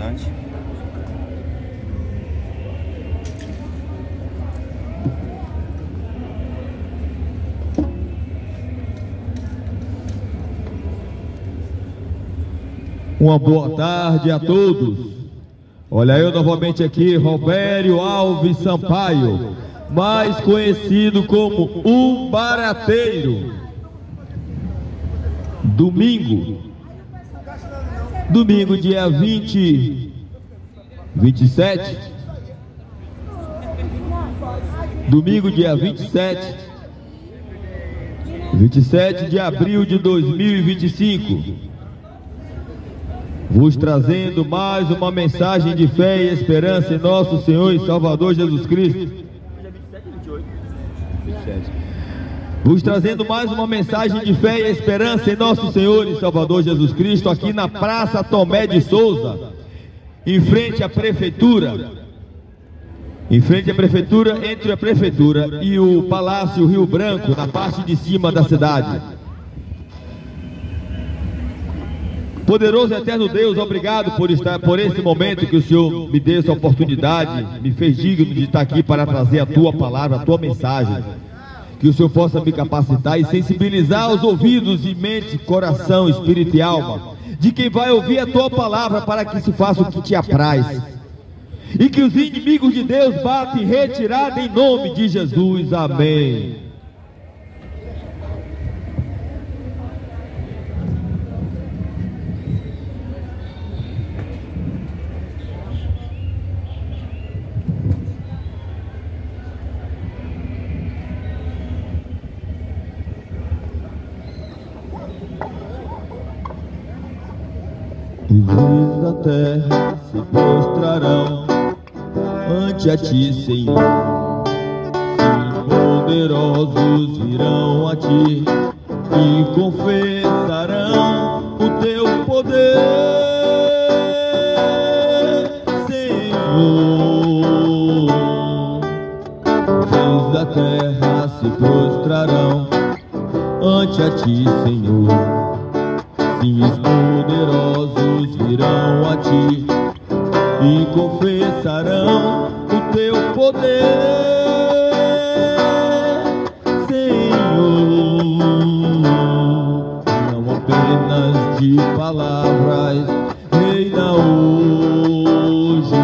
bastante. Uma boa tarde a todos. Olha eu novamente aqui, Robério Alves Sampaio, mais conhecido como o Barateiro. Domingo dia 27. Domingo dia 27 de abril de 2025. Vos trazendo mais uma mensagem de fé e esperança em nosso Senhor e Salvador Jesus Cristo. Vos trazendo mais uma mensagem de fé e esperança em nosso Senhor e Salvador Jesus Cristo, aqui na Praça Tomé de Souza, em frente à Prefeitura. Entre a Prefeitura e o Palácio Rio Branco, na parte de cima da cidade. Poderoso e eterno Deus, obrigado por esse momento que o Senhor me deu essa oportunidade, me fez digno de estar aqui para trazer a tua palavra, a tua mensagem. Que o Senhor possa me capacitar e sensibilizar os ouvidos e mente, coração, espírito e alma de quem vai ouvir a tua palavra, para que se faça o que te apraz. E que os inimigos de Deus batem em retirada em nome de Jesus. Amém. Os reis da terra se prostrarão ante a ti, Senhor. Sim, poderosos virão a ti e confessarão o teu poder, Senhor. Os reis da terra se prostrarão ante a ti, Senhor. Sim, os poderosos virão a ti e confessarão o teu poder, Senhor. Não apenas de palavras reina hoje,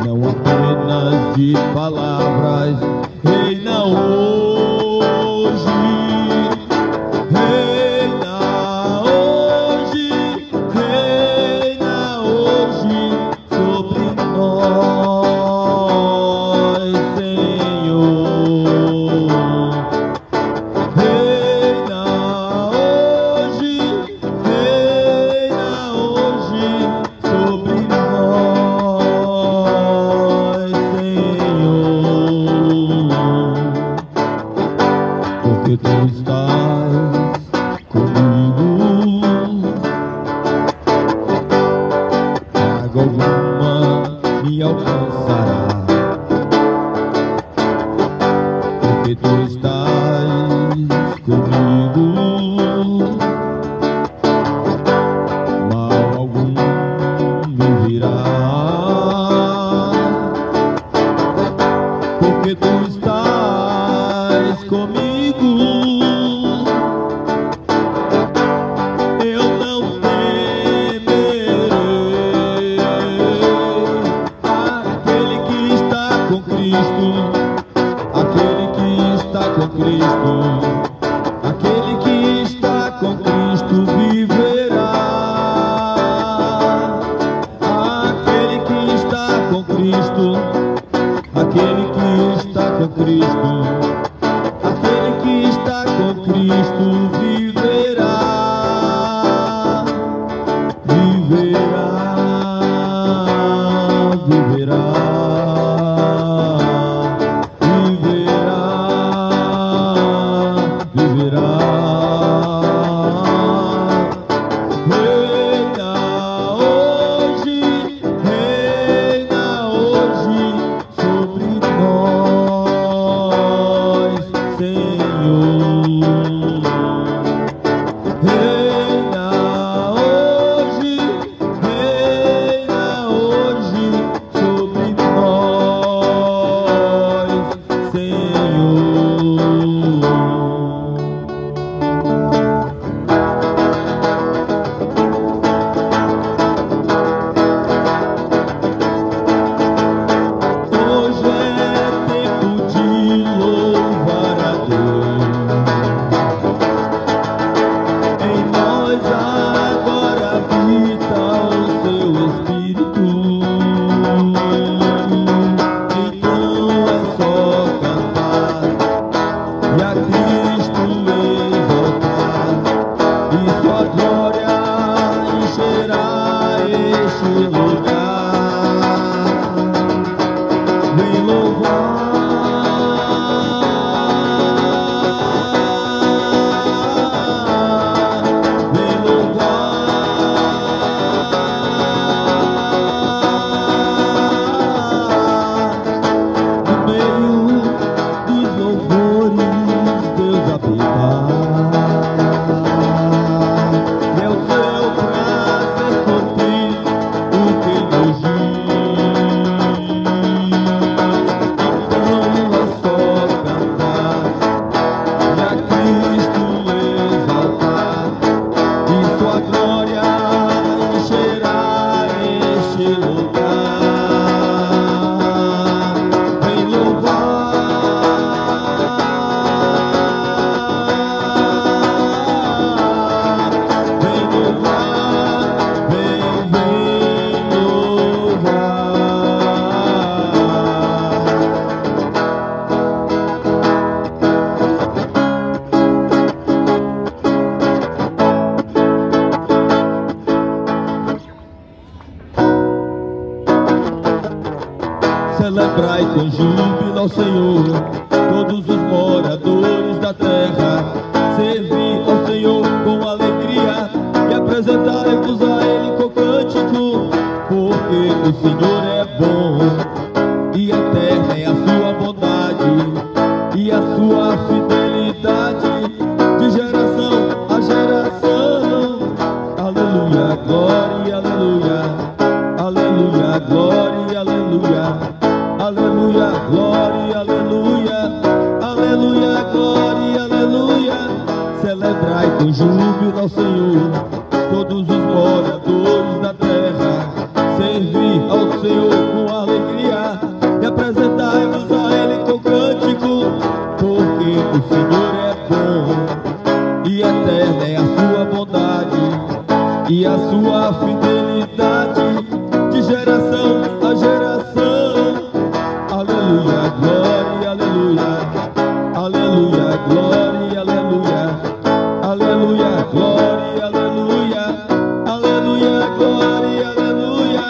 não apenas de palavras reina hoje. Celebrai com júbilo ao Senhor, todos os moradores da terra. Servi ao Senhor com alegria e apresentai-vos a Ele com cântico, porque o Senhor é bom e eterna é a sua bondade e a sua fidelidade de geração a geração. Aleluia, glória, aleluia, aleluia, glória, aleluia. Aleluia, glória, aleluia, aleluia, glória, aleluia. Celebrai com júbilo ao Senhor, todos os moradores da terra. Servi ao Senhor com alegria e apresentai-vos a Ele com cântico, porque o Senhor é bom e eterna é a sua bondade e a sua fidelidade de geração a geração. Aleluia, glória, aleluia, aleluia, glória, aleluia, aleluia, glória, aleluia, aleluia, glória, aleluia,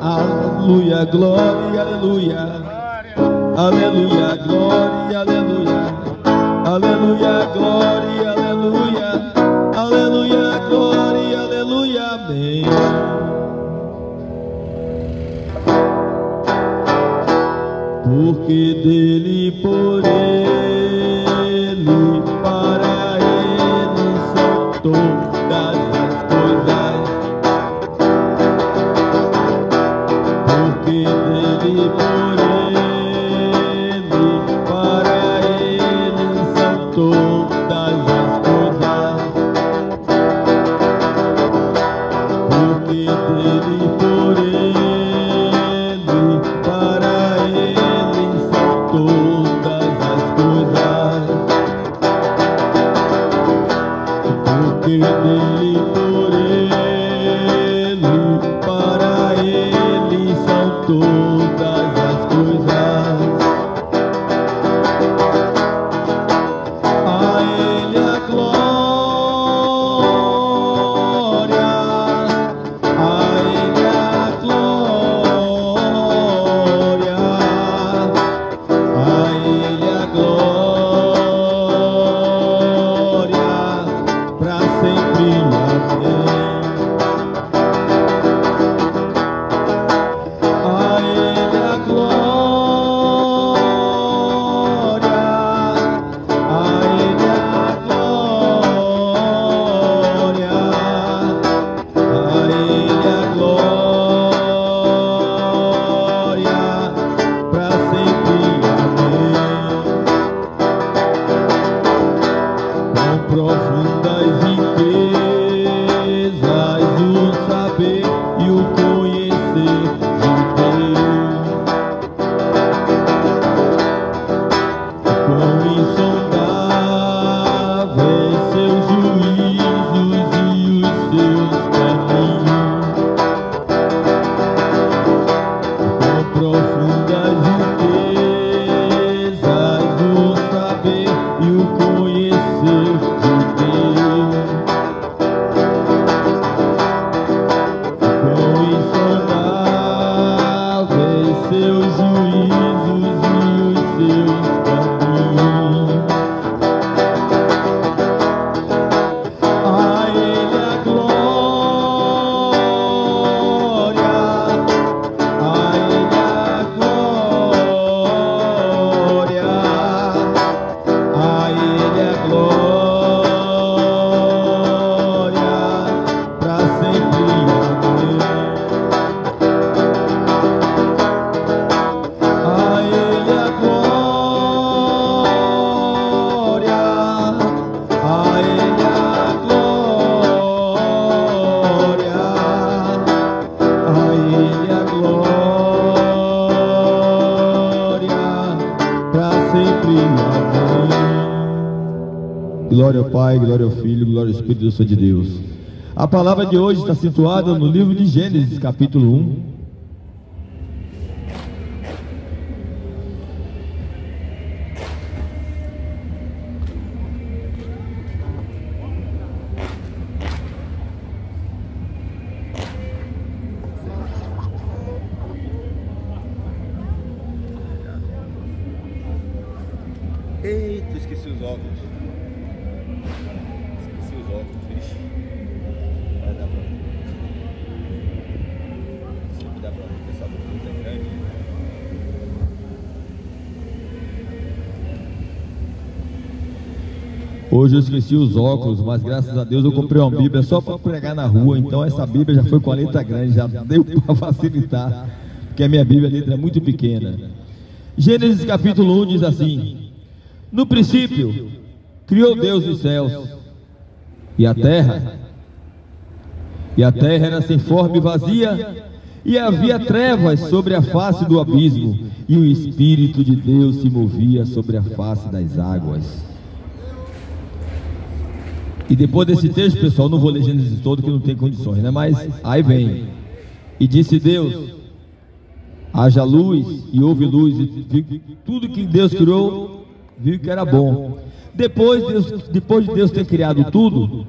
aleluia, glória, aleluia, aleluia, glória, aleluia, aleluia, glória, aleluia, aleluia, glória, aleluia, amém. Porque dele, por ele, para ele são todas as coisas. Porque dele, por ele, para ele são todas as coisas. Porque dele, por ele, para ele todas as coisas, porque dele, por ele, para ele são todas as coisas. A ele a glória, a ele a glória. juízos e os seus caminhos. A Ele a glória, a Ele a glória, a Ele a glória, para sempre. Amém. A Ele a glória, a Ele a glória, a Ele a glória, para sempre. Amém. Glória ao Pai, glória ao Filho, glória ao Espírito Santo de Deus. A palavra de hoje está situada no livro de Gênesis, capítulo 1. Eita, esqueci os óculos. Esqueci os óculos, vixe. Vai dar pra mim. Sempre dá pra mim, pessoal, muito é grande. Hoje eu esqueci os óculos, mas graças a Deus eu comprei uma Bíblia só para pregar na rua. Então essa Bíblia já foi com a letra grande, já deu para facilitar, porque a minha Bíblia a letra é muito pequena. Gênesis capítulo 1 diz assim: no princípio, criou Deus os céus e a terra era sem forma e vazia, e havia trevas sobre a face do abismo, e o Espírito de Deus se movia sobre a face das águas. E depois desse texto, pessoal, não vou ler Gênesis todo, que não tem condições, né? Mas aí vem: e disse Deus, haja luz, e houve luz, e tudo que Deus criou, viu que era bom. Depois de Deus ter criado tudo,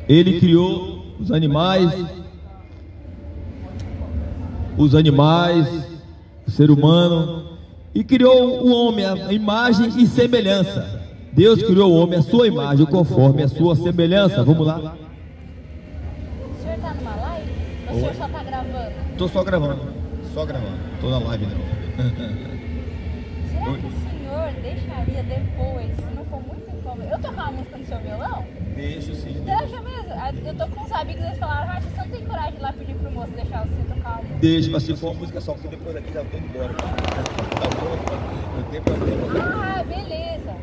Ele criou os animais, o ser humano, e criou o homem a imagem e semelhança. Deus criou o homem a sua imagem, conforme a sua semelhança. Vamos lá. O senhor está numa live? Ou o senhor só está gravando? Estou só gravando. Estou na live, não. Será que o senhor deixaria depois, se não for muito incômodo, eu tocar uma música no seu violão? Deixa sim. Deixa mesmo. Eu tô com uns amigos, eles falaram: ah, você não tem coragem de ir lá pedir pro moço deixar você tocar uma música? Deixa, mas se for uma música só, porque depois aqui já estou embora. Tá bom? Não tem problema. Ah, beleza.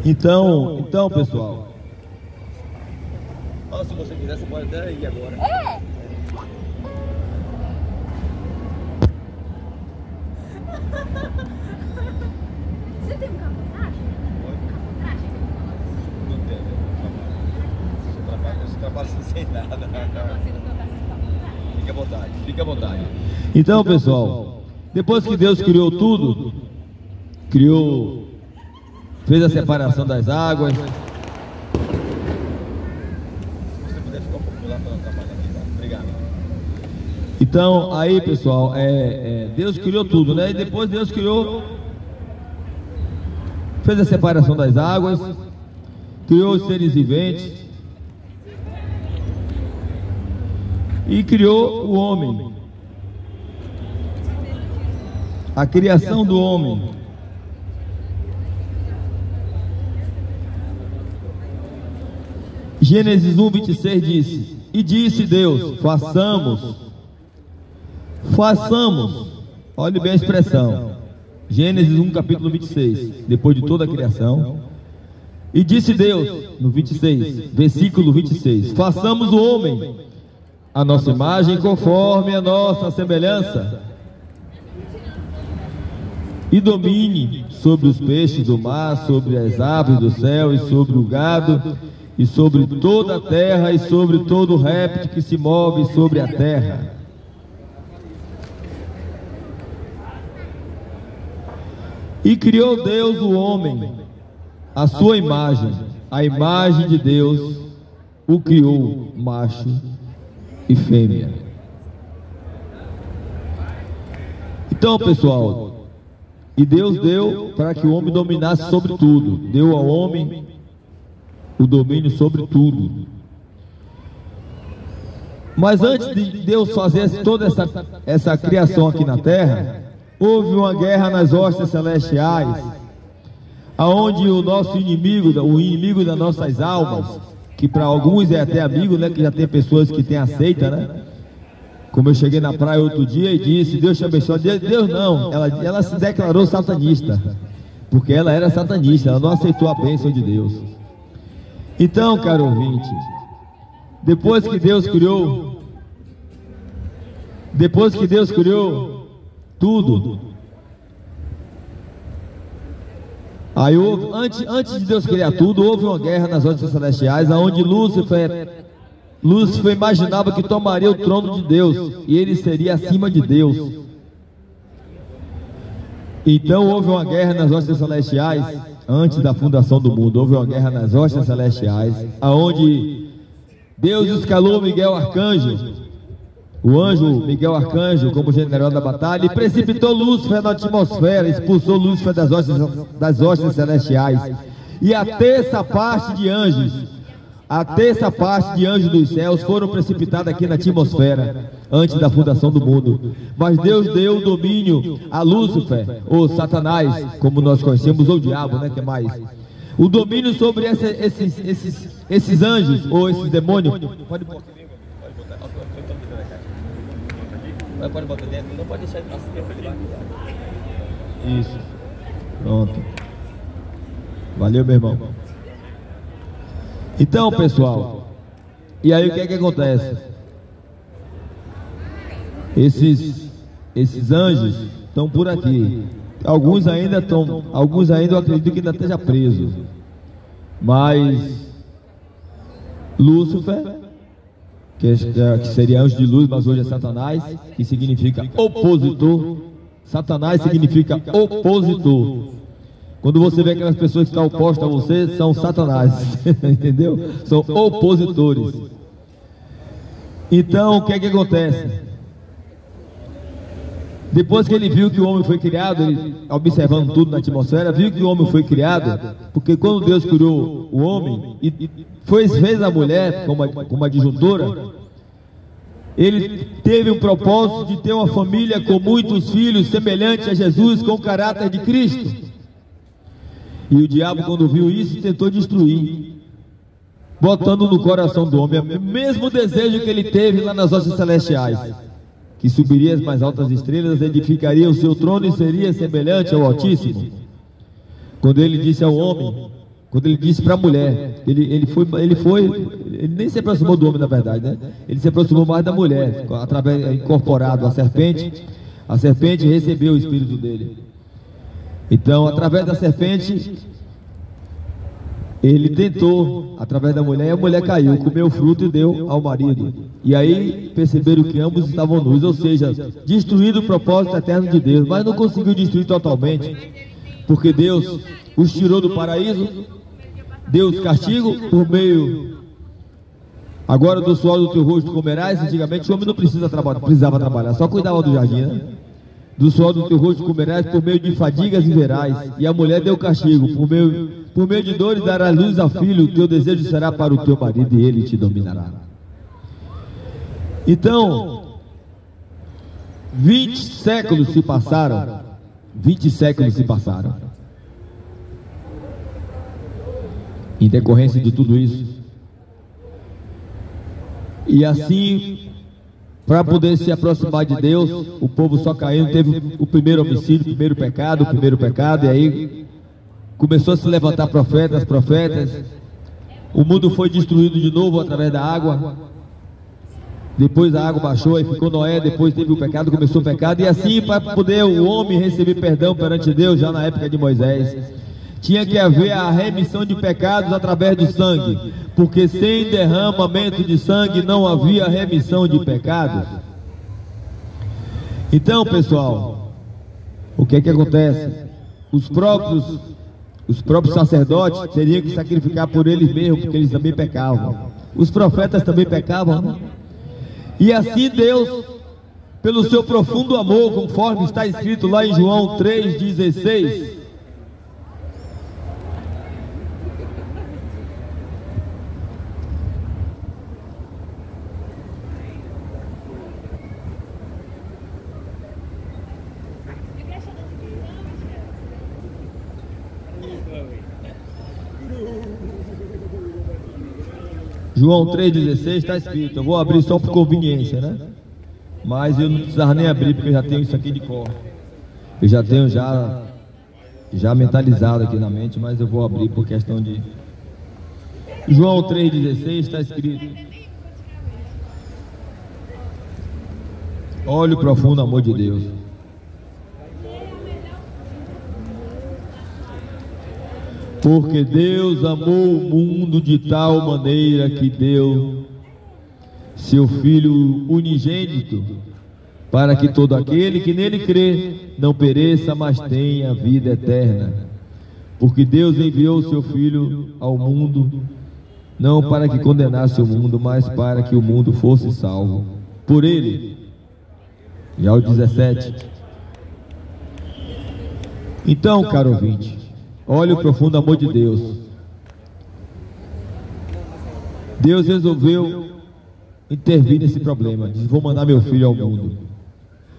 Então, pessoal. Se você quiser, você pode até ir agora. É! Você tem um capotagem? Capotagem? Não tem, você trabalha sem nada. Fique à vontade. Então, pessoal, depois que Deus criou tudo, fez a separação das águas. Se você puder ficar um pouquinho lá para não atrapalhar aqui, tá? Obrigado. Então, aí, pessoal, Deus criou tudo, né? E depois Deus fez a separação das águas, criou os seres viventes e criou o homem. A criação do homem. Gênesis 1, 26 diz: e disse Deus, façamos, olhe bem a expressão, Gênesis 1, capítulo 26, depois de toda a criação, e disse Deus, no 26, versículo 26, façamos o homem, a nossa imagem, conforme a nossa semelhança, e domine sobre os peixes do mar, sobre as aves do céu, e sobre o gado, e sobre toda a terra, e sobre todo o réptil que se move sobre a terra. E criou Deus o homem, a sua imagem, a imagem de Deus o criou, macho e fêmea. Então, pessoal, e Deus deu para que o homem dominasse sobre tudo. Deu ao homem o domínio sobre tudo. Mas antes de Deus fazer toda essa criação aqui na terra, houve uma guerra nas hostes celestiais, aonde o nosso inimigo, o inimigo das nossas almas, que para alguns é até amigo, né? Que já tem pessoas que têm aceita, né? Como eu cheguei na praia outro dia e disse, Deus te abençoe. Deus não, ela se declarou satanista, porque ela era satanista, ela não aceitou a bênção de Deus. Então, caro ouvinte, depois que Deus criou tudo, aí antes de Deus criar tudo, houve uma guerra nas hostes celestiais, aonde Lúcifer imaginava que tomaria o trono de Deus e ele seria acima de Deus. Então houve uma guerra nas hostes celestiais antes da fundação do mundo. Houve uma guerra nas hostes celestiais, aonde Deus escalou Miguel Arcanjo, o anjo Miguel Arcanjo, como general da batalha, e precipitou Lúcifer na atmosfera, expulsou Lúcifer das hostes celestiais. E a terça parte de anjos dos céus foram precipitados aqui na atmosfera antes da fundação do mundo. Mas Deus deu o domínio a Lúcifer, ou Satanás, como nós conhecemos, ou o diabo, né? Que mais? O domínio sobre esses anjos, ou esses demônios. Pode botar dentro, não pode deixar de passar. Isso. Pronto. Valeu, meu irmão. Então, pessoal, e aí o que é que acontece? Esses anjos estão por aqui. Alguns ainda eu acredito que ainda esteja preso. Mas Lúcifer, que seria anjo de luz, mas hoje é Satanás, que significa opositor. Satanás significa opositor. Quando você vê aquelas pessoas que estão opostas a você, são Satanás, entendeu? São opositores. Então, o que é que acontece? Depois que ele viu que o homem foi criado, ele, observando tudo na atmosfera, viu que o homem foi criado, porque quando Deus criou o homem e fez a mulher como adjuntora, ele teve um propósito de ter uma família com muitos filhos, semelhante a Jesus, com o caráter de Cristo. E o diabo, quando viu isso, tentou destruir, botando no coração do homem o mesmo desejo que ele teve lá nas hostes celestiais, que subiria as mais altas estrelas, edificaria o seu trono e seria semelhante ao Altíssimo. Quando ele disse ao homem, quando ele disse para a mulher, ele nem se aproximou do homem, na verdade, né? Ele se aproximou mais da mulher, incorporado à serpente. A serpente recebeu o espírito dele. Então, através da serpente, ele tentou, através da mulher, e a mulher caiu, comeu o fruto e deu ao marido. E aí perceberam que ambos estavam nus, ou seja, destruindo o propósito eterno de Deus, mas não conseguiu destruir totalmente, porque Deus os tirou do paraíso, deu os castigos por meio, agora do suor do teu rosto comerás. Antigamente o homem não precisava trabalhar, só cuidava do jardim, né? Do suor do teu rosto comerás, por meio de fadigas viverás. E a mulher deu castigo, por meio de dores darás luz ao filho, o teu desejo será para o teu marido e ele te dominará. Então, 20 séculos se passaram. 20 séculos se passaram. Em decorrência de tudo isso. E assim, para poder se aproximar de Deus, o povo só caindo, teve o primeiro homicídio, o primeiro pecado, e aí começou a se levantar profetas. O mundo foi destruído de novo através da água. Depois a água baixou e ficou Noé, depois teve o pecado, começou o pecado, e assim, para poder o homem receber perdão perante Deus, já na época de Moisés, tinha que haver a remissão de pecados através do sangue, porque sem derramamento de sangue não havia remissão de pecados. Então, pessoal, o que é que acontece? Os próprios sacerdotes teriam que sacrificar por eles mesmos, porque eles também pecavam. Os profetas também pecavam, né? E assim Deus pelo seu profundo amor, conforme está escrito lá em João 3,16. João 3,16 está escrito. Eu vou abrir só por conveniência, né? Mas eu não precisava nem abrir, porque eu já tenho isso aqui de cor. Eu já tenho já mentalizado aqui na mente, mas eu vou abrir por questão de... João 3,16 está escrito: olha o profundo amor de Deus. Porque Deus amou o mundo de tal maneira que deu seu Filho unigênito, para que todo aquele que nele crê não pereça, mas tenha vida eterna. Porque Deus enviou seu Filho ao mundo, não para que condenasse o mundo, mas para que o mundo fosse salvo por ele. Já o 17. Então, caro ouvinte, olha o profundo amor de Deus. Deus resolveu intervir nesse problema. Diz: vou mandar meu filho ao mundo.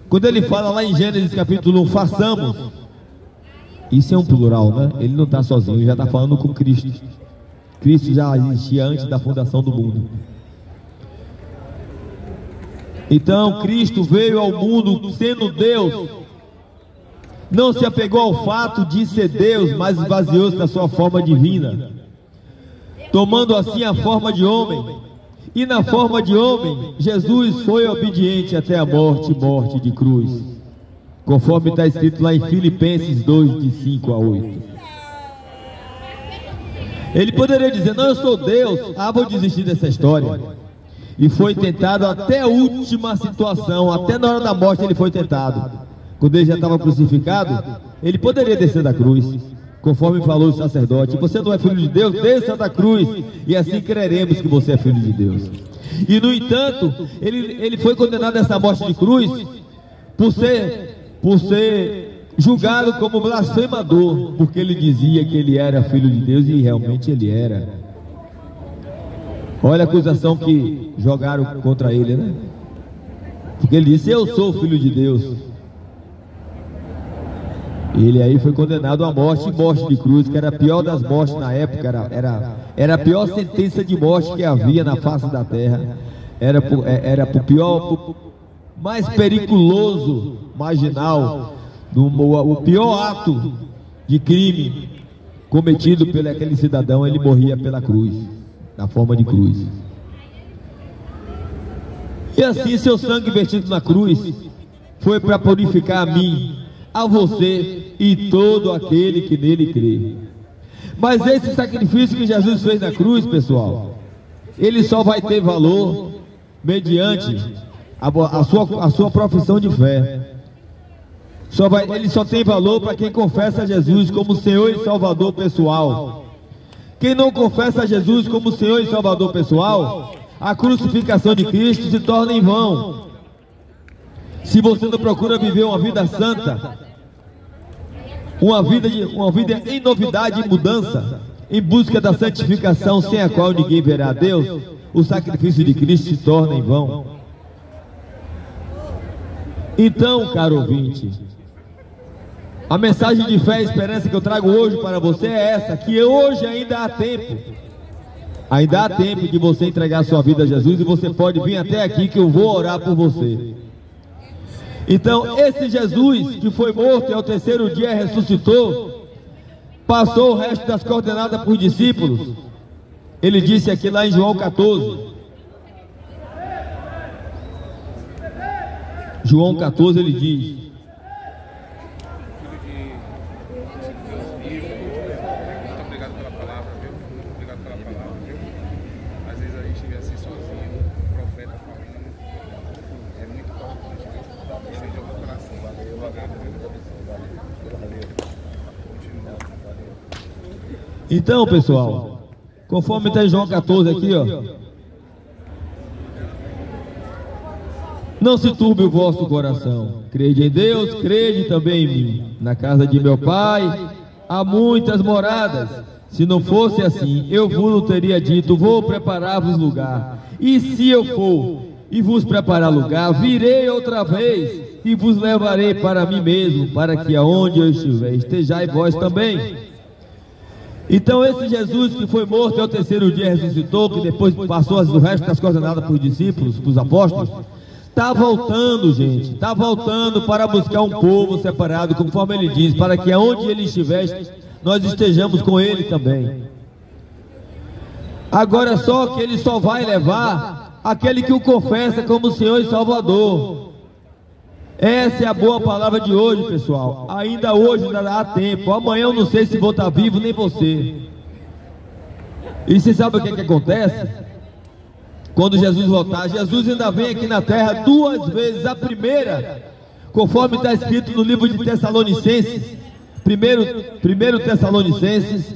Quando ele fala lá em Gênesis capítulo 1, façamos, isso é um plural, né? Ele não está sozinho, ele já está falando com Cristo. Cristo já existia antes da fundação do mundo. Então Cristo veio ao mundo sendo Deus. Não se apegou ao fato de ser Deus, mas esvaziou-se da sua forma divina, tomando assim a forma de homem. E na forma de homem, Jesus foi obediente até a morte de cruz, conforme está escrito lá em Filipenses 2, de 5 a 8. Ele poderia dizer: não, eu sou Deus, vou desistir dessa história. E foi tentado até a última situação, até na hora da morte ele foi tentado. Quando ele já estava crucificado, ele poderia descer da cruz, conforme falou o sacerdote: você não é filho de Deus? Desça da cruz, e assim creremos que você é filho de Deus. E no entanto, ele foi condenado a essa morte de cruz por ser julgado como blasfemador, porque ele dizia que ele era filho de Deus, e realmente ele era. Olha a acusação que jogaram contra ele, né? Porque ele disse: eu sou filho de Deus. Ele aí foi condenado à morte de cruz, que era a pior das mortes na época, era a pior sentença de morte que havia na face da terra. Era o pior, mais periculoso, marginal, o pior ato de crime cometido por aquele cidadão. Ele morria pela cruz, na forma de cruz. E assim seu sangue vertido na cruz foi para purificar a mim, a você e todo aquele que nele crê. Mas esse sacrifício que Jesus fez na cruz, pessoal, ele só vai ter valor mediante a sua profissão de fé. Ele só tem valor para quem confessa Jesus como Senhor e Salvador pessoal. Quem não confessa Jesus como Senhor e Salvador pessoal, a crucificação de Cristo se torna em vão. Se você não procura viver uma vida santa, uma vida em novidade e mudança, em busca da santificação, sem a qual ninguém verá a Deus, o sacrifício de Cristo se torna em vão. Então, caro ouvinte, a mensagem de fé e esperança que eu trago hoje para você é essa: que hoje ainda há tempo. Ainda há tempo de você entregar sua vida a Jesus, e você pode vir até aqui que eu vou orar por você. Então, esse Jesus que foi morto e ao terceiro dia ressuscitou, passou o resto das coordenadas para os discípulos. Ele disse aqui lá em João 14. João 14 ele diz: então, pessoal, conforme está em João 14 aqui, ó, Não se turbe o vosso coração. Crede em Deus, crede também em mim. Na casa de meu Pai há muitas moradas. Se não fosse assim, eu vos teria dito: vou preparar-vos lugar. E se eu for e vos preparar lugar, virei outra vez e vos levarei para mim mesmo, para que aonde eu estiver, estejais vós também. Então esse Jesus que foi morto e ao terceiro dia ressuscitou, que depois passou o resto das coordenadas para os discípulos, para os apóstolos, está voltando, gente, está voltando para buscar um povo separado, conforme ele diz, para que aonde ele estiver, nós estejamos com ele também. Agora só que ele só vai levar aquele que o confessa como Senhor e Salvador. Essa é a boa palavra de hoje, pessoal. Ainda hoje ainda há tempo. Amanhã eu não sei se vou estar vivo, nem você. E você sabe o que acontece? Quando Jesus voltar, Jesus ainda vem aqui na terra duas vezes. A primeira, conforme está escrito no livro de Tessalonicenses, primeiro Tessalonicenses,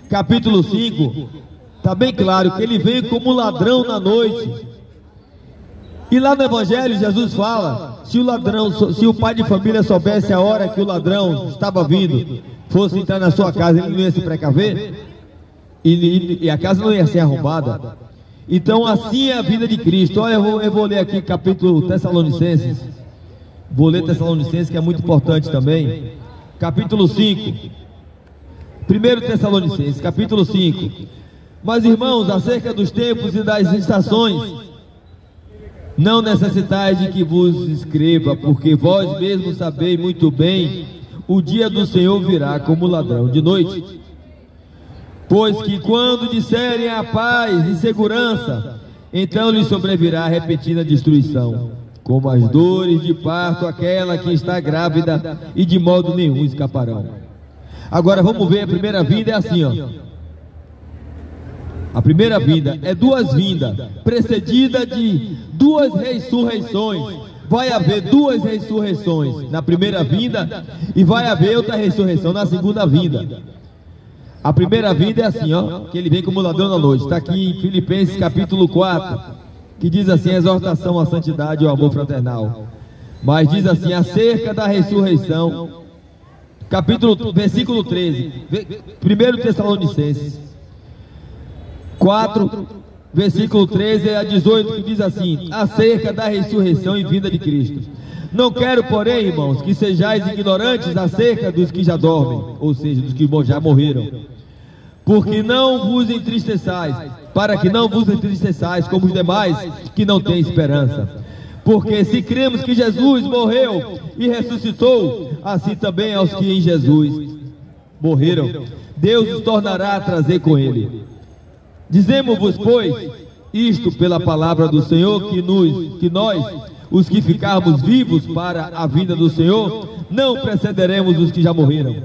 capítulo 5, está bem claro que ele vem como ladrão na noite. E lá no Evangelho Jesus fala: se o pai de família soubesse a hora que o ladrão estava vindo, fosse entrar na sua casa, ele não ia se precaver, e a casa não ia ser arrombada. Então assim é a vida de Cristo. Olha, eu vou ler aqui capítulo Tessalonicenses. Vou ler Tessalonicenses, que é muito importante também. Capítulo 5. 1 Tessalonicenses, capítulo 5. Mas irmãos, acerca dos tempos e das estações, não necessitais de que vos escreva, porque vós mesmos sabeis muito bem, o dia do Senhor virá como ladrão de noite. Pois que quando disserem a paz e segurança, então lhes sobrevirá repentina destruição, como as dores de parto aquela que está grávida, e de modo nenhum escaparão. Agora vamos ver, a primeira vinda é assim, ó. A primeira vinda é duas vindas, precedida de duas ressurreições. Vai haver duas ressurreições na primeira vinda, e vai haver outra ressurreição na segunda vinda. A primeira vinda é assim, ó, que ele vem como ladrão na noite. Está aqui em Filipenses capítulo 4, que diz assim: a exortação à santidade e ao amor fraternal. Mas diz assim, acerca da ressurreição, versículo 13, 1 Tessalonicenses 4, versículo 13 a 18, que diz assim: acerca da ressurreição e vinda de Cristo. Não quero, porém, irmãos, que sejais ignorantes acerca dos que já dormem, ou seja, dos que já morreram, porque não vos entristeçais, para que não vos entristeçais como os demais que não têm esperança. Porque se cremos que Jesus morreu e ressuscitou, assim também aos que em Jesus morreram, Deus os tornará a trazer com ele. Dizemos-vos, pois, isto pela palavra do Senhor, que nós, os que ficarmos vivos para a vinda do Senhor, não precederemos os que já morreram.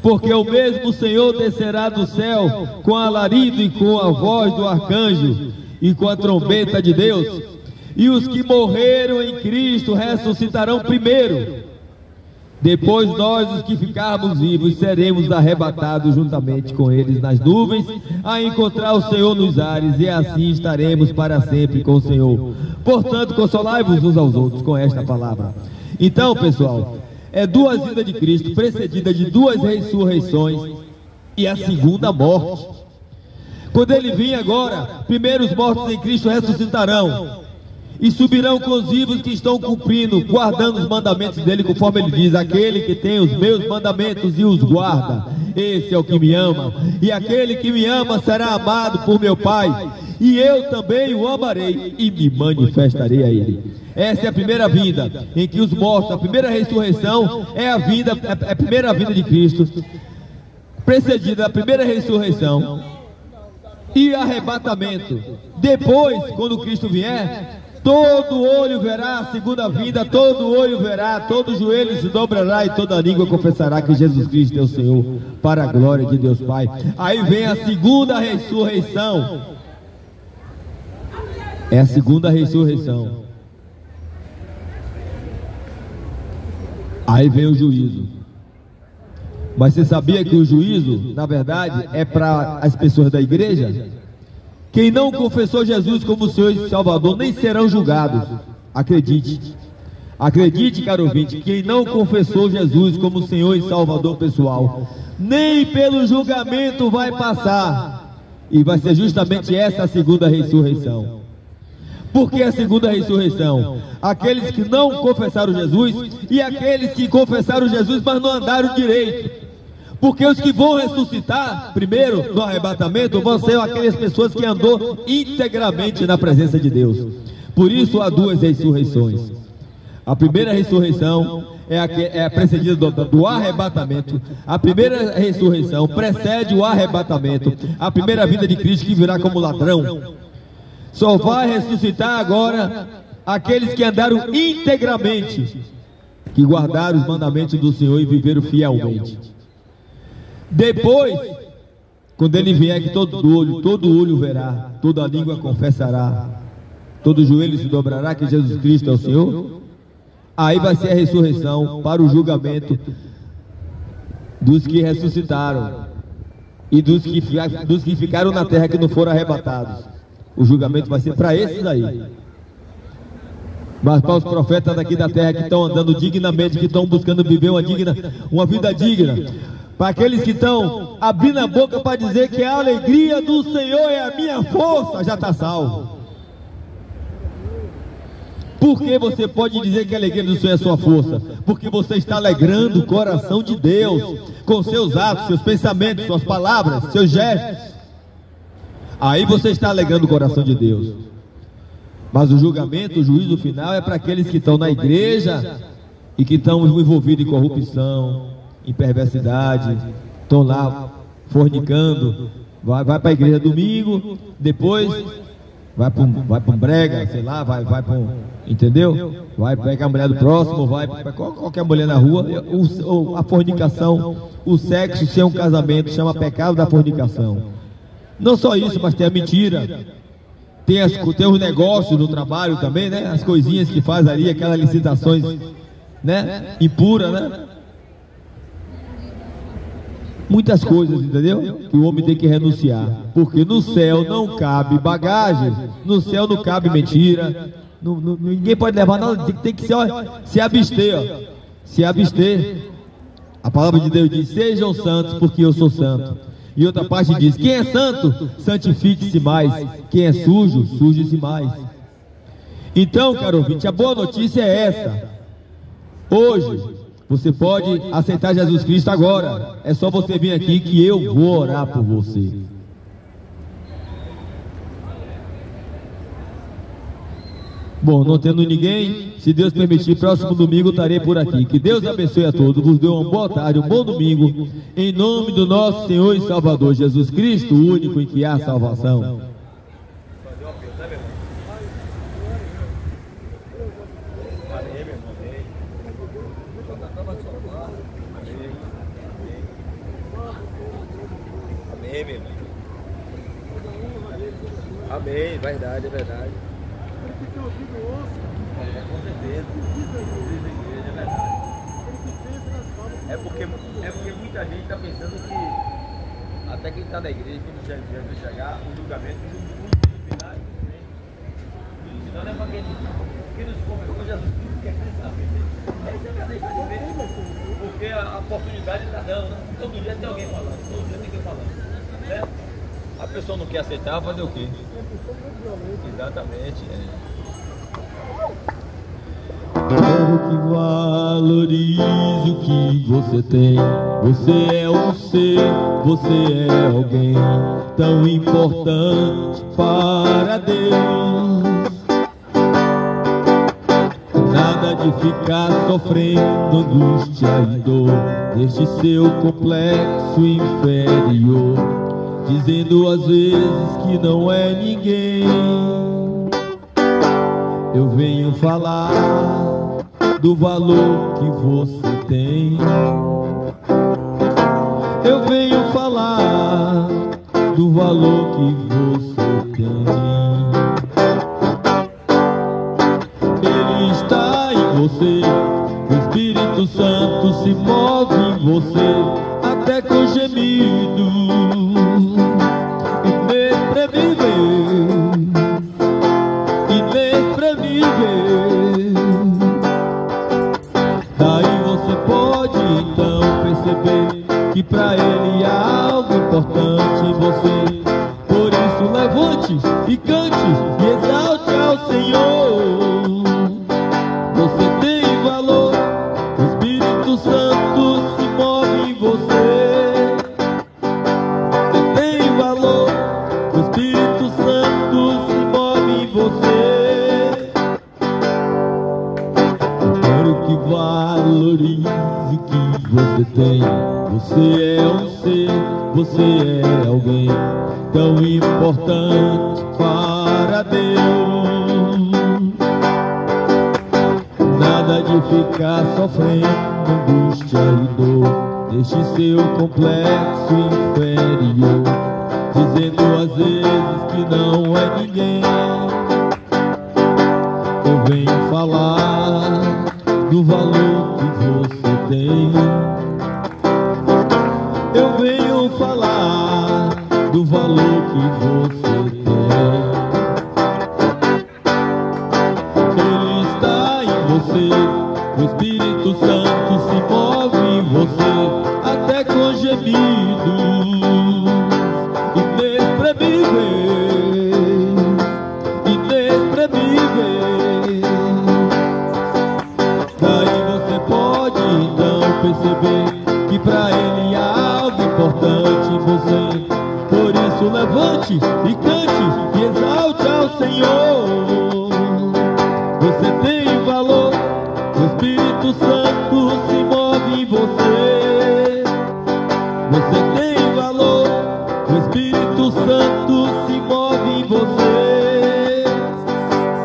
Porque o mesmo Senhor descerá do céu com alarido e com a voz do arcanjo e com a trombeta de Deus, e os que morreram em Cristo ressuscitarão primeiro. Depois nós, os que ficarmos vivos, seremos arrebatados juntamente com eles nas nuvens, a encontrar o Senhor nos ares, e assim estaremos para sempre com o Senhor. Portanto, consolai-vos uns aos outros com esta palavra. Então, pessoal, é duas vindas de Cristo, precedida de duas ressurreições e a segunda morte. Quando ele vir agora, primeiro os mortos em Cristo ressuscitarão e subirão com os vivos que estão cumprindo, guardando os mandamentos dele, conforme ele diz: aquele que tem os meus mandamentos e os guarda, esse é o que me ama, e aquele que me ama será amado por meu Pai, e eu também o amarei e me manifestarei a ele. Essa é a primeira vinda, em que os mortos, a primeira ressurreição é a primeira vinda de Cristo, precedida da primeira ressurreição e arrebatamento. Depois, quando Cristo vier, todo olho verá a segunda vinda, todo olho verá, todo joelho se dobrará e toda língua confessará que Jesus Cristo é o Senhor, para a glória de Deus Pai. Aí vem a segunda ressurreição. É a segunda ressurreição. Aí vem o juízo. Mas você sabia que o juízo, na verdade, é para as pessoas da igreja? Quem não confessou Jesus como Senhor e Salvador nem serão julgados. Acredite. Acredite, caro ouvinte, quem não confessou Jesus como Senhor e Salvador pessoal, nem pelo julgamento vai passar. E vai ser justamente essa a segunda ressurreição. Por que a segunda ressurreição? Aqueles que não confessaram Jesus e aqueles que confessaram Jesus, mas não andaram direito. Porque os que vão ressuscitar, primeiro, no arrebatamento, vão ser aquelas pessoas que andou integramente na presença de Deus. Por isso há duas ressurreições. A primeira ressurreição é precedida do arrebatamento. A primeira ressurreição precede o arrebatamento. A primeira vinda de Cristo, que virá como ladrão. Só vai ressuscitar agora aqueles que andaram integramente, que guardaram os mandamentos do Senhor e viveram fielmente. Depois, quando ele vier, que todo olho verá, toda língua confessará, todo joelho se dobrará que Jesus Cristo é o Senhor. Aí vai ser a ressurreição para o julgamento dos que ressuscitaram e dos que ficaram na terra, que não foram arrebatados. O julgamento vai ser para esses aí. Mas para os profetas daqui da terra que estão andando dignamente, que estão buscando viver uma vida digna, para aqueles que estão abrindo a boca para dizer que a alegria do Senhor é a minha força, já está salvo. Por que você pode dizer que a alegria do Senhor é a sua força? Porque você está alegrando o coração de Deus com seus atos, seus pensamentos, suas palavras, seus gestos. Aí você está alegrando o coração de Deus. Mas o julgamento, o juízo final é para aqueles que estão na igreja e que estão envolvidos em corrupção, em perversidade, estão lá fornicando. Vai para a igreja domingo, depois vai para um brega, sei lá, vai para um, entendeu? Vai pegar a mulher do próximo, vai para qualquer mulher na rua. A fornicação, o sexo sem um casamento chama pecado da fornicação. Não só isso, mas tem a mentira, tem os negócios no trabalho também, né? As coisinhas que faz ali, aquelas licitações, né? Impura, né? Muitas coisas, entendeu? Que o homem tem que renunciar. Porque no céu não cabe bagagem, no céu não cabe mentira, ninguém pode levar nada, tem que se abster, ó. Se abster. A palavra de Deus diz: sejam santos, porque eu sou santo. E outra parte diz: quem é santo, santifique-se mais. Quem é sujo, suje-se mais. Então, caro ouvinte, a boa notícia é essa. Hoje, você pode aceitar Jesus Cristo agora. É só você vir aqui que eu vou orar por você. Bom, não tendo ninguém, se Deus permitir, próximo domingo estarei por aqui. Que Deus abençoe a todos, vos dê uma boa tarde, um bom domingo, em nome do nosso Senhor e Salvador Jesus Cristo, o único em que há salvação. Amém, meu irmão. Amém, verdade, é verdade. Com certeza. É verdade. É porque muita gente está pensando que até quem está na igreja, quando Jesus chegar, o julgamento no final não é para quem nos confessou Jesus Cristo quer saber. Aí você já deixa de ver, porque a oportunidade está dando, né? Todo dia tem alguém falando, todo dia tem alguém falando, né? A pessoa não quer aceitar, vai fazer o quê? Exatamente, Quero que valorize o que você tem. Você é um ser, você é alguém tão importante para Deus. Nada de ficar sofrendo angústia e dor neste seu complexo inferior, dizendo às vezes que não é ninguém. Eu venho falar do valor que você tem. Eu venho falar do valor que você tem. Ele está em você, o Espírito Santo se move em você, até com gemido inexprimível, inexprimível. você. Quero que valorize o que você tem. Você é um ser, você é alguém tão importante para Deus. Nada de ficar sofrendo angústia e dor. Deixe seu complexo inferior, dizendo às vezes que não é ninguém. Eu venho falar do valor que você tem. Eu venho falar do valor que você tem. Ele está em você, o Espírito Santo se move em você, até com gemidos inexprimíveis, inexprimíveis. Daí você pode então perceber que pra Ele há algo importante em você. Por isso levante e cante e exalte ao Senhor. Você tem valor, o Espírito Santo se move em você. Você tem valor, o Espírito Santo se move em você.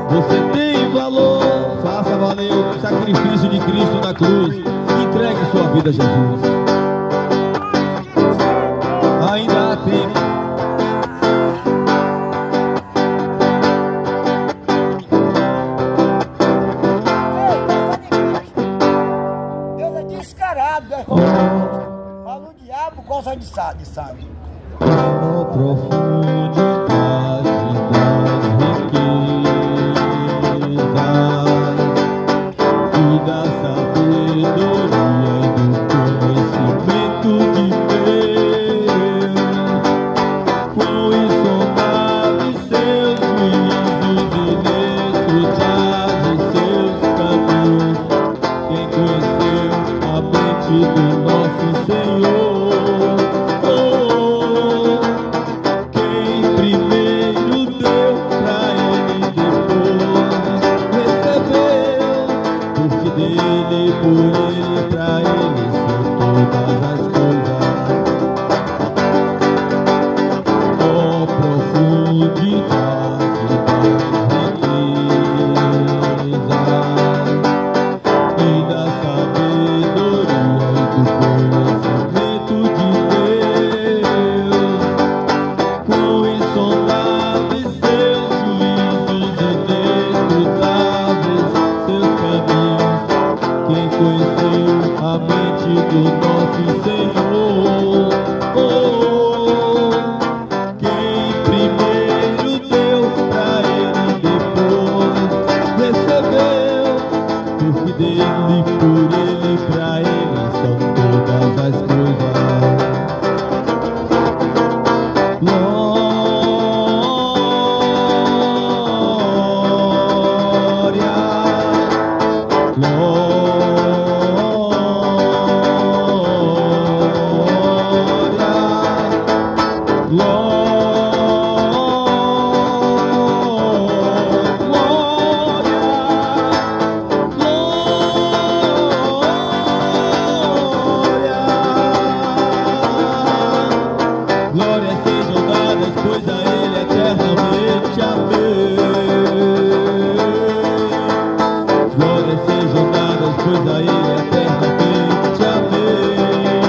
Você tem valor, faça valer o sacrifício de Cristo na cruz. Entregue sua vida a Jesus. Ainda há tempo. Deus é descarado, né? Fala o diabo gosta de sangue. Na profundidade das riquezas e da sabedoria e do conhecimento de Deus, quão insondáveis seus juízos, inescrutáveis seus caminhos. Quem conheceu a mente do nosso Senhor? Por Ele, pra Ele são todas as coisas. Oh, profundidade das riquezas e da sabedoria e do conhecimento de Deus, quão insondáveis seus juízos, inescrutáveis seus caminhos. Quem conheceu a mente do nosso Senhor? Oh, quem primeiro deu pra Ele, depois recebeu, porque dele, por Ele, pra Ele são todas as coisas. Glórias sejam dadas, pois a Ele eternamente amém. Glórias sejam dadas, pois a Ele eternamente amém.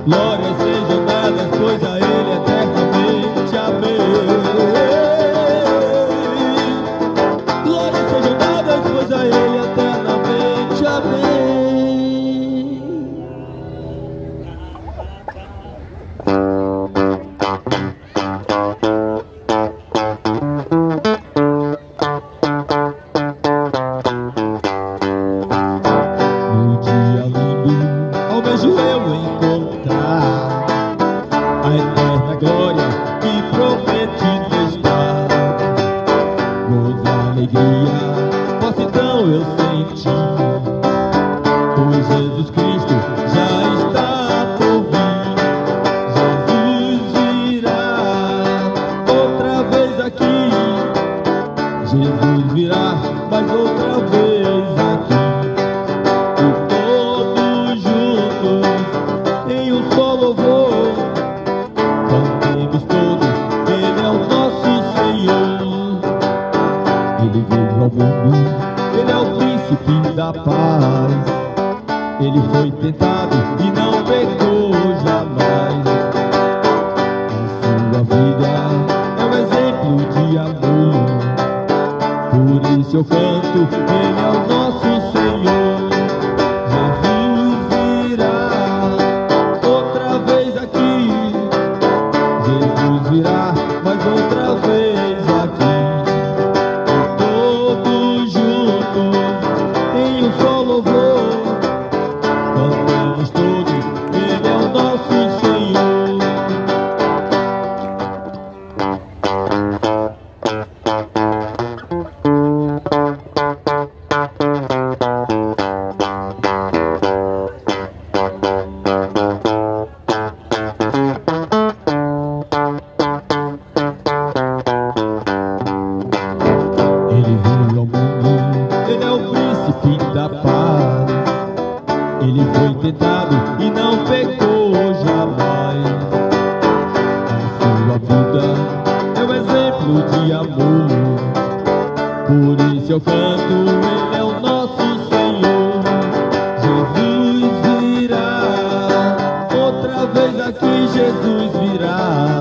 Glórias sejam dadas, pois a Ele eternamente amém. Glórias sejam dadas, pois a Ele eternamente amém. No dia lindo, almejo eu encontrar a eterna glória que prometido está. Gozo, alegria, posso então eu sentir, pois Jesus Cristo já está por vir. Jesus virá outra vez aqui. Jesus virá mais outra vez aqui. E todos juntos em um só louvor cantemos todos, Ele é o nosso Senhor. Ele veio ao mundo, Ele é o príncipe da paz. Ele foi tentado e não pecou jamais. A sua vida é um exemplo de amor. Por isso eu canto, Ele é o nosso Senhor. Jesus virá outra vez aqui. Jesus virá mais outra vez aqui. E todos juntos em um só louvor cantemos todos, Ele é o nosso Senhor. Ele veio ao mundo, Ele é o príncipe da paz. Ele foi tentado e não pecou jamais. A sua vida é um exemplo de amor. Por isso eu canto, Ele é o nosso Senhor. Jesus virá outra vez aqui. Jesus virá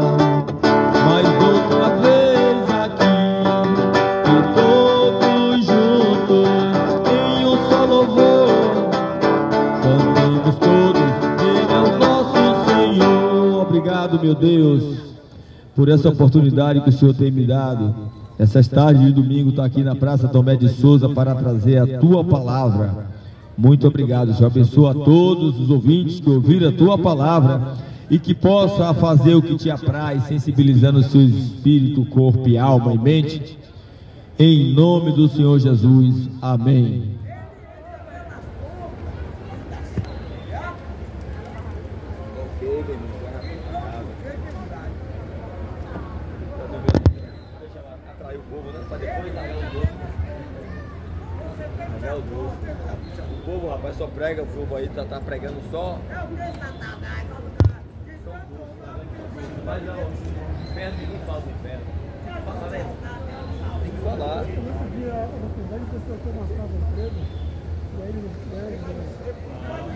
mais outra vez aqui. E todos juntos em um só louvor cantemos todos, Ele é o nosso Senhor. Obrigado, meu Deus, por essa oportunidade que o Senhor tem me dado. Essas tardes de domingo estou aqui na Praça Tomé de Souza para trazer a Tua palavra. Muito obrigado, Senhor. Abençoa a todos os ouvintes que ouviram a Tua palavra e que possa fazer o que Te apraz, sensibilizando o seu espírito, corpo e alma e mente. Em nome do Senhor Jesus. Amém. Atrair o povo, né? Para depois largar os outros. Largar os outros. O povo, rapaz, só prega, o povo aí tá pregando só. Mas não, inferno, ninguém fala do inferno. Fala, né? Tem que falar. Outro dia, na verdade, a pessoa quer marcar o emprego, e aí ele não quer.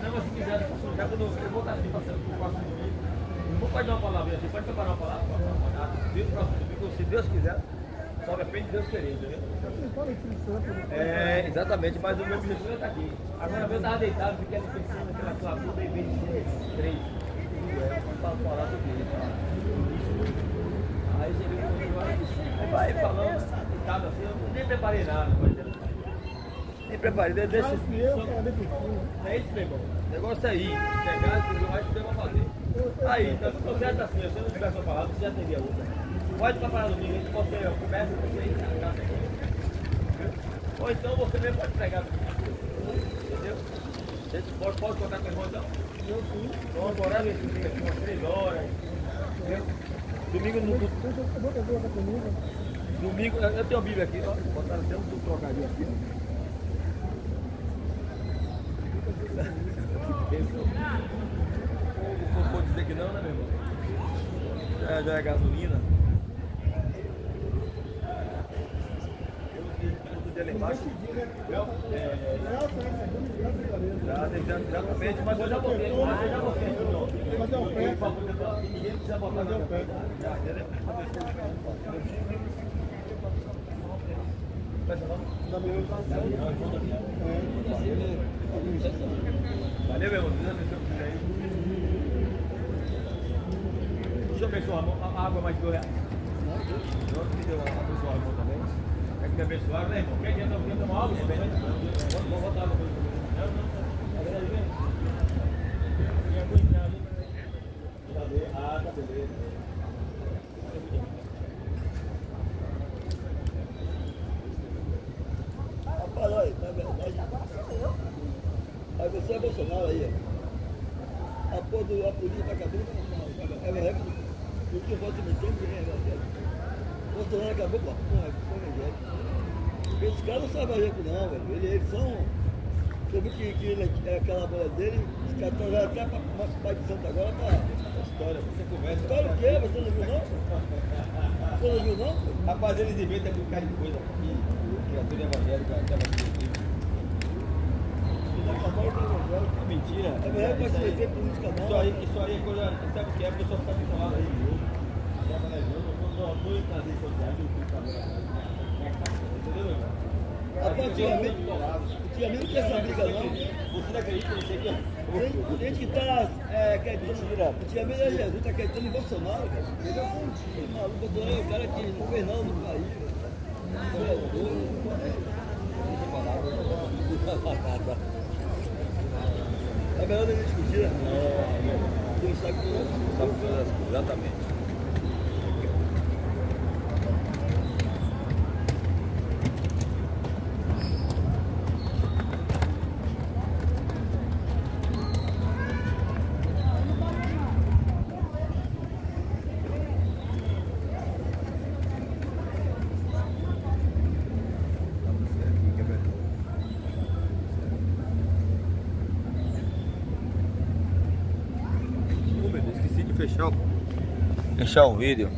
Não, mas se quiser, já quando eu vou estar assim, passando por próximo domingo, não pode dar uma palavra, você pode preparar uma palavra para o próximo domingo, se Deus quiser, só depende de Deus querer, entendeu? É, exatamente, mas o meu objetivo é estar aqui. Agora eu estava deitado, fiquei pensando naquela sua vida e veio de 3. Para falar sobre isso. Aí cheguei no domingo, vai falando, deitado assim, eu nem preparei nada, nem preparei, deixa isso. É isso, meu irmão. O negócio é ir, chegar e mais que tem pra fazer. Aí, então se você está assim, se você não tiver sua palavra, você já teria outra. Pode preparar domingo, a gente você começa com você e casa aqui. Ou então você mesmo pode pregar. Entendeu? Você pode contar com o irmão então? Eu sim. Vamos orar nesse domingo aqui umas 3 horas. Entendeu? Domingo no. Domingo, eu tenho a Bíblia aqui, ó. Botaram até um trocadilho aqui, ó. Não pode dizer que não, né, meu irmão? Já é gasolina. Eu dia lá embaixo. Exatamente, mas eu já botei. Fazer um pé. Ninguém precisa botar o pé. Valeu, meu irmão. Deus abençoe você aí. Deixa eu abençoar a água mais de R$2. Eu que deu abençoar o irmão também. Quer que me abençoar, né, irmão? Quer que eu tomar água? Vamos botar água. Ah, tá beleza. Rapaz, olha, na verdade, aí você é Bolsonaro aí, ó. A polícia acabou com a regra do que voto me tem, Bolsonaro acabou com a regra. Esses caras não sabem jeito não, velho. Eles são. Você viu que aquela bola dele, os caras estão até para Pai de Santo agora pra. História, você conversa. História o quê? Você não viu não? Você não viu não? Rapaz, eles inventam um bocado de coisa aqui. Criatura evangélica, aquela coisa. É mentira. É melhor para se meter política não. Isso aí é coisa. Sabe o que é? A pessoa fica falando aí. Eu não entro nas redes sociais, eu fico falando. Entendeu? Antigamente não tinha essa briga não. Você não acredita nisso aqui? Tem gente que está acreditando. Antigamente era Jesus, está acreditando em Bolsonaro, cara. Ele é um maluco, Bolsonaro é o cara que não fez nada no país. Você é doido. É melhor não discutir, né? Quem sabe que não sabe fazer as coisas. Exatamente. Fechar o vídeo.